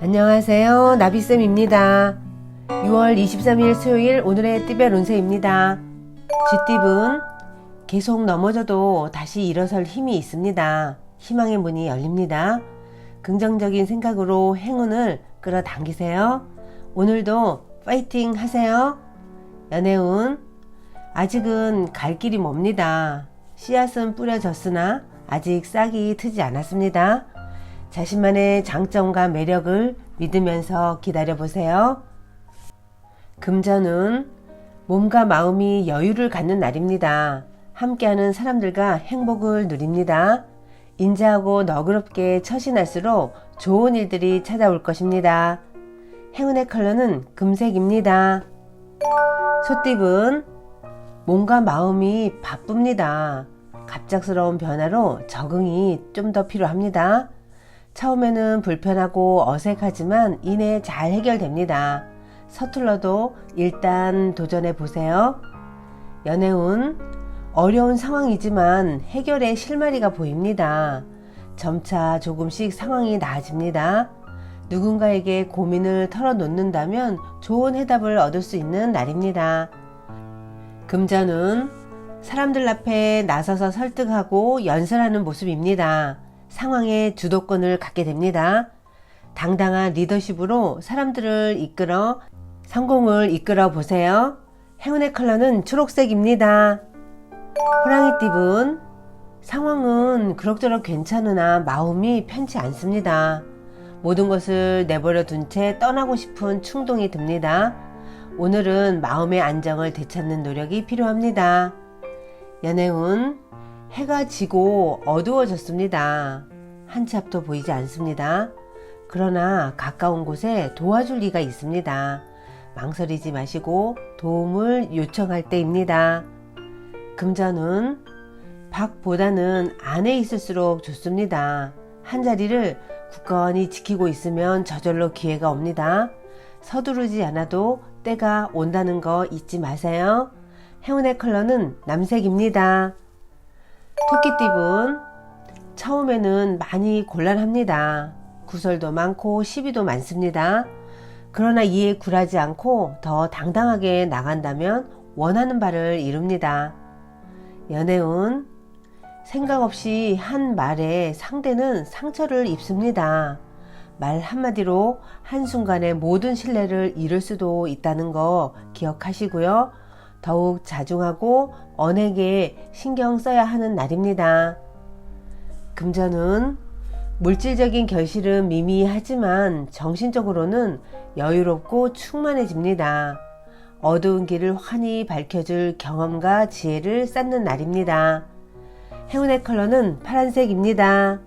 안녕하세요. 나비쌤입니다. 6월 23일 수요일 오늘의 띠별 운세입니다. 쥐띠분 계속 넘어져도 다시 일어설 힘이 있습니다. 희망의 문이 열립니다. 긍정적인 생각으로 행운을 끌어당기세요. 오늘도 파이팅 하세요. 연애운 아직은 갈 길이 멉니다. 씨앗은 뿌려졌으나 아직 싹이 트지 않았습니다. 자신만의 장점과 매력을 믿으면서 기다려보세요. 금전운 몸과 마음이 여유를 갖는 날입니다. 함께하는 사람들과 행복을 누립니다. 인자하고 너그럽게 처신할수록 좋은 일들이 찾아올 것입니다. 행운의 컬러는 금색입니다. 소띠분 몸과 마음이 바쁩니다. 갑작스러운 변화로 적응이 좀 더 필요합니다. 처음에는 불편하고 어색하지만 이내 잘 해결됩니다. 서툴러도 일단 도전해 보세요. 연애운 어려운 상황이지만 해결의 실마리가 보입니다. 점차 조금씩 상황이 나아집니다. 누군가에게 고민을 털어놓는다면 좋은 해답을 얻을 수 있는 날입니다. 금전운 사람들 앞에 나서서 설득하고 연설하는 모습입니다. 상황의 주도권을 갖게 됩니다. 당당한 리더십으로 사람들을 이끌어 성공을 이끌어 보세요. 행운의 컬러는 초록색입니다. 호랑이띠분 상황은 그럭저럭 괜찮으나 마음이 편치 않습니다. 모든 것을 내버려 둔 채 떠나고 싶은 충동이 듭니다. 오늘은 마음의 안정을 되찾는 노력이 필요합니다. 연애운 해가 지고 어두워졌습니다. 한 치 앞도 보이지 않습니다. 그러나 가까운 곳에 도와줄 리가 있습니다. 망설이지 마시고 도움을 요청할 때입니다. 금전운 밖보다는 안에 있을수록 좋습니다. 한 자리를 굳건히 지키고 있으면 저절로 기회가 옵니다. 서두르지 않아도 때가 온다는 거 잊지 마세요. 행운의 컬러는 남색입니다. 토끼띠분 처음에는 많이 곤란합니다. 구설도 많고 시비도 많습니다. 그러나 이에 굴하지 않고 더 당당하게 나간다면 원하는 바를 이룹니다. 연애운 생각 없이 한 말에 상대는 상처를 입습니다. 말 한마디로 한순간에 모든 신뢰를 잃을 수도 있다는 거 기억하시고요. 더욱 자중하고 언행에 신경 써야 하는 날입니다. 금전운 물질적인 결실은 미미하지만 정신적으로는 여유롭고 충만해집니다. 어두운 길을 환히 밝혀줄 경험과 지혜를 쌓는 날입니다. 행운의 컬러는 파란색입니다.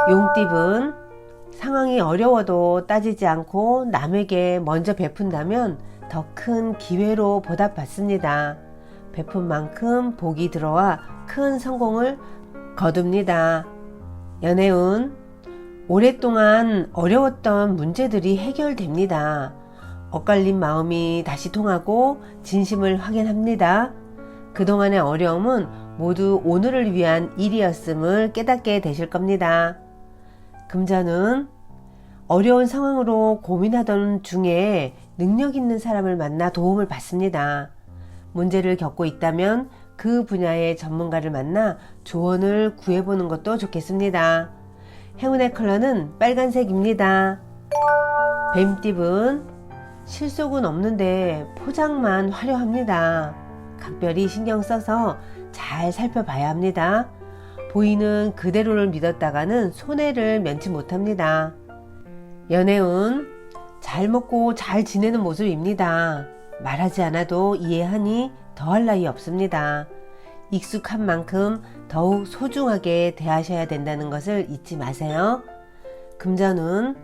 용띠분 상황이 어려워도 따지지 않고 남에게 먼저 베푼다면 더 큰 기회로 보답받습니다. 베푼 만큼 복이 들어와 큰 성공을 거둡니다. 연애운 오랫동안 어려웠던 문제들이 해결됩니다. 엇갈린 마음이 다시 통하고 진심을 확인합니다. 그동안의 어려움은 모두 오늘을 위한 일이었음을 깨닫게 되실 겁니다. 금전은 어려운 상황으로 고민하던 중에 능력 있는 사람을 만나 도움을 받습니다. 문제를 겪고 있다면 그 분야의 전문가를 만나 조언을 구해보는 것도 좋겠습니다. 행운의 컬러는 빨간색입니다. 뱀띠분 실속은 없는데 포장만 화려합니다. 각별히 신경 써서 잘 살펴봐야 합니다. 보이는 그대로를 믿었다가는 손해를 면치 못합니다. 연애운 잘 먹고 잘 지내는 모습입니다. 말하지 않아도 이해하니 더할 나위 없습니다. 익숙한 만큼 더욱 소중하게 대하셔야 된다는 것을 잊지 마세요. 금전운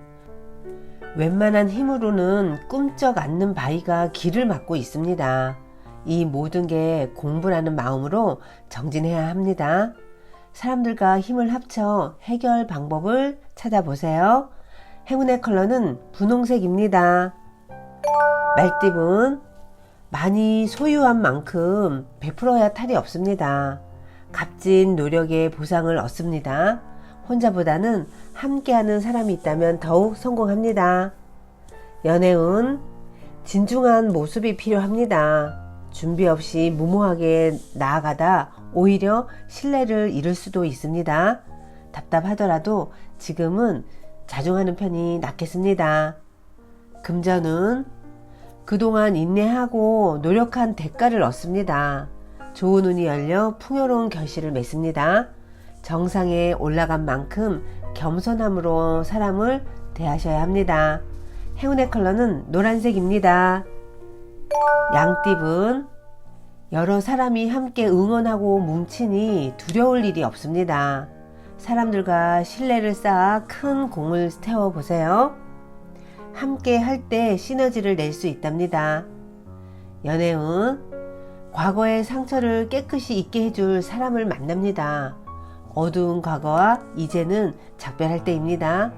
웬만한 힘으로는 꿈쩍 않는 바위가 길을 막고 있습니다. 이 모든 게 공부라는 마음으로 정진해야 합니다. 사람들과 힘을 합쳐 해결 방법을 찾아보세요. 행운의 컬러는 분홍색입니다. 말띠분 많이 소유한 만큼 베풀어야 탈이 없습니다. 값진 노력의 보상을 얻습니다. 혼자보다는 함께하는 사람이 있다면 더욱 성공합니다. 연애운, 진중한 모습이 필요합니다. 준비 없이 무모하게 나아가다 오히려 신뢰를 잃을 수도 있습니다. 답답하더라도 지금은 자중하는 편이 낫겠습니다. 금전운, 그동안 인내하고 노력한 대가를 얻습니다. 좋은 운이 열려 풍요로운 결실을 맺습니다. 정상에 올라간 만큼 겸손함으로 사람을 대하셔야 합니다. 행운의 컬러는 노란색입니다. 양띠분, 여러 사람이 함께 응원하고 뭉치니 두려울 일이 없습니다. 사람들과 신뢰를 쌓아 큰 공을 세워보세요. 함께 할 때 시너지를 낼 수 있답니다. 연애운, 과거의 상처를 깨끗이 잊게 해줄 사람을 만납니다. 어두운 과거와 이제는 작별할 때입니다.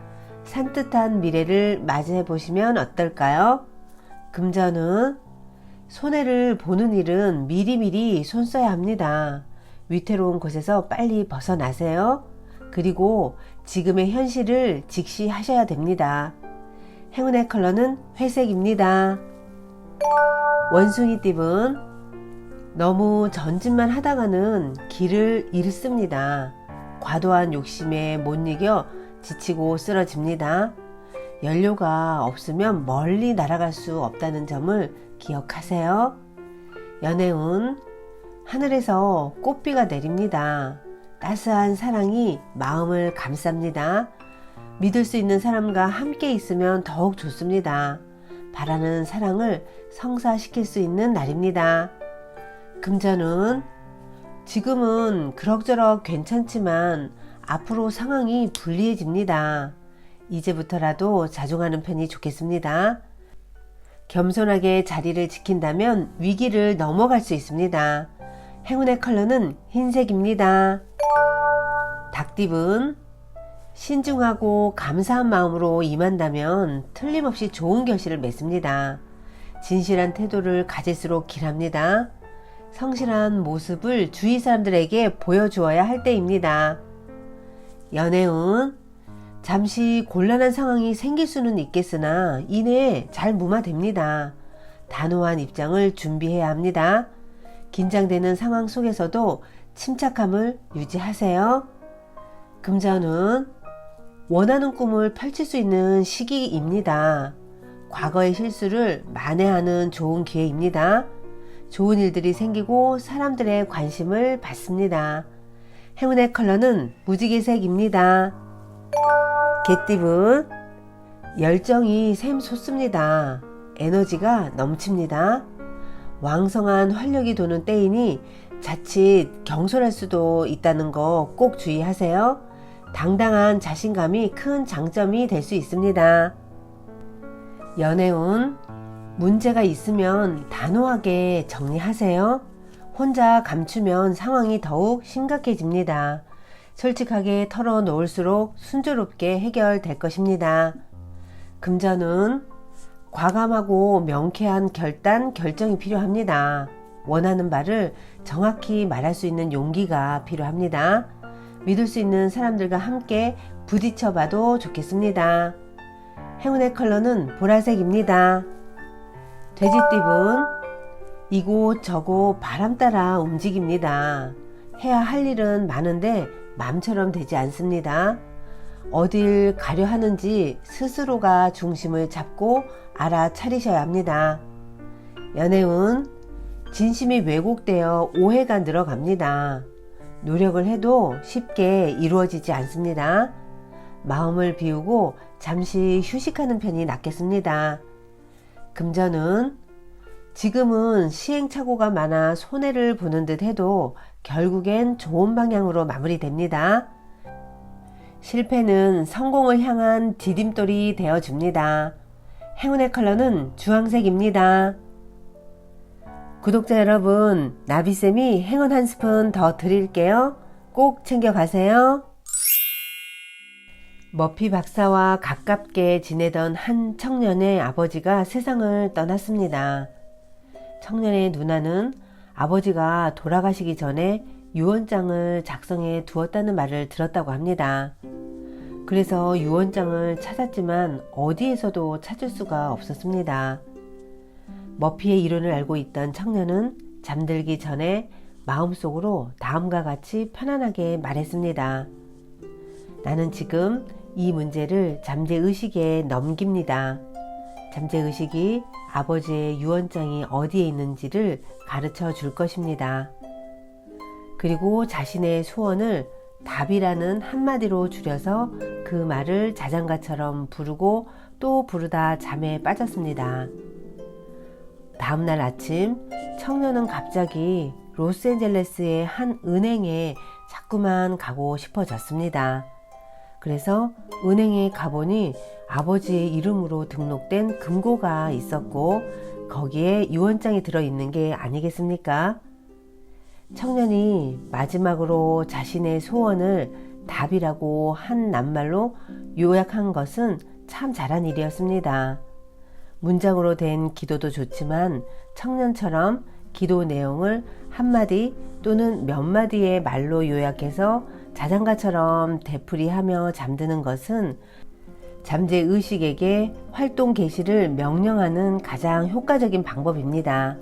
산뜻한 미래를 맞이해 보시면 어떨까요? 금전은, 손해를 보는 일은 미리미리 손 써야 합니다. 위태로운 곳에서 빨리 벗어나세요. 그리고 지금의 현실을 직시하셔야 됩니다. 행운의 컬러는 회색입니다. 원숭이 띠분, 너무 전진만 하다가는 길을 잃습니다. 과도한 욕심에 못 이겨 지치고 쓰러집니다. 연료가 없으면 멀리 날아갈 수 없다는 점을 기억하세요. 연애운, 하늘에서 꽃비가 내립니다. 따스한 사랑이 마음을 감쌉니다. 믿을 수 있는 사람과 함께 있으면 더욱 좋습니다. 바라는 사랑을 성사시킬 수 있는 날입니다. 금전운, 지금은 그럭저럭 괜찮지만 앞으로 상황이 불리해집니다. 이제부터라도 자중하는 편이 좋겠습니다. 겸손하게 자리를 지킨다면 위기를 넘어갈 수 있습니다. 행운의 컬러는 흰색입니다. 닭띠분, 신중하고 감사한 마음으로 임한다면 틀림없이 좋은 결실을 맺습니다. 진실한 태도를 가질수록 길합니다. 성실한 모습을 주위 사람들에게 보여주어야 할 때입니다. 연애운, 잠시 곤란한 상황이 생길 수는 있겠으나 이내에 잘 무마됩니다. 단호한 입장을 준비해야 합니다. 긴장되는 상황 속에서도 침착함을 유지하세요. 금전운, 원하는 꿈을 펼칠 수 있는 시기입니다. 과거의 실수를 만회하는 좋은 기회입니다. 좋은 일들이 생기고 사람들의 관심을 받습니다. 행운의 컬러는 무지개색입니다. 개띠분, 열정이 샘솟습니다. 에너지가 넘칩니다. 왕성한 활력이 도는 때이니 자칫 경솔할 수도 있다는 거 꼭 주의하세요. 당당한 자신감이 큰 장점이 될 수 있습니다. 연애운, 문제가 있으면 단호하게 정리하세요. 혼자 감추면 상황이 더욱 심각해집니다. 솔직하게 털어놓을수록 순조롭게 해결될 것입니다. 금전운, 과감하고 명쾌한 결정이 필요합니다. 원하는 바를 정확히 말할 수 있는 용기가 필요합니다. 믿을 수 있는 사람들과 함께 부딪혀봐도 좋겠습니다. 행운의 컬러는 보라색입니다. 돼지띠분, 이곳저곳 바람 따라 움직입니다. 해야 할 일은 많은데 마음처럼 되지 않습니다. 어딜 가려 하는지 스스로가 중심을 잡고 알아차리셔야 합니다. 연애운, 진심이 왜곡되어 오해가 늘어갑니다. 노력을 해도 쉽게 이루어지지 않습니다. 마음을 비우고 잠시 휴식하는 편이 낫겠습니다. 금전은, 지금은 시행착오가 많아 손해를 보는 듯 해도 결국엔 좋은 방향으로 마무리됩니다. 실패는 성공을 향한 디딤돌이 되어줍니다. 행운의 컬러는 주황색입니다. 구독자 여러분, 나비쌤이 행운 한 스푼 더 드릴게요. 꼭 챙겨가세요. 머피 박사와 가깝게 지내던 한 청년의 아버지가 세상을 떠났습니다. 청년의 누나는 아버지가 돌아가시기 전에 유언장을 작성해 두었다는 말을 들었다고 합니다. 그래서 유언장을 찾았지만 어디에서도 찾을 수가 없었습니다. 머피의 이론을 알고 있던 청년은 잠들기 전에 마음속으로 다음과 같이 편안하게 말했습니다. 나는 지금 이 문제를 잠재의식에 넘깁니다. 잠재의식이 아버지의 유언장이 어디에 있는지를 가르쳐 줄 것입니다. 그리고 자신의 소원을 답이라는 한마디로 줄여서 그 말을 자장가처럼 부르고 또 부르다 잠에 빠졌습니다. 다음날 아침 청년은 갑자기 로스앤젤레스의 한 은행에 자꾸만 가고 싶어졌습니다. 그래서 은행에 가보니 아버지의 이름으로 등록된 금고가 있었고 거기에 유언장이 들어있는 게 아니겠습니까? 청년이 마지막으로 자신의 소원을 답이라고 한 낱말로 요약한 것은 참 잘한 일이었습니다. 문장으로 된 기도도 좋지만 청년처럼 기도 내용을 한마디 또는 몇 마디의 말로 요약해서 자장가처럼 되풀이하며 잠드는 것은 잠재의식에게 활동 개시를 명령하는 가장 효과적인 방법입니다.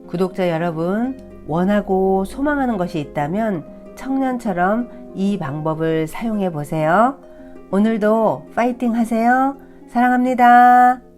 구독자 여러분, 원하고 소망하는 것이 있다면 청년처럼 이 방법을 사용해 보세요. 오늘도 파이팅 하세요. 사랑합니다.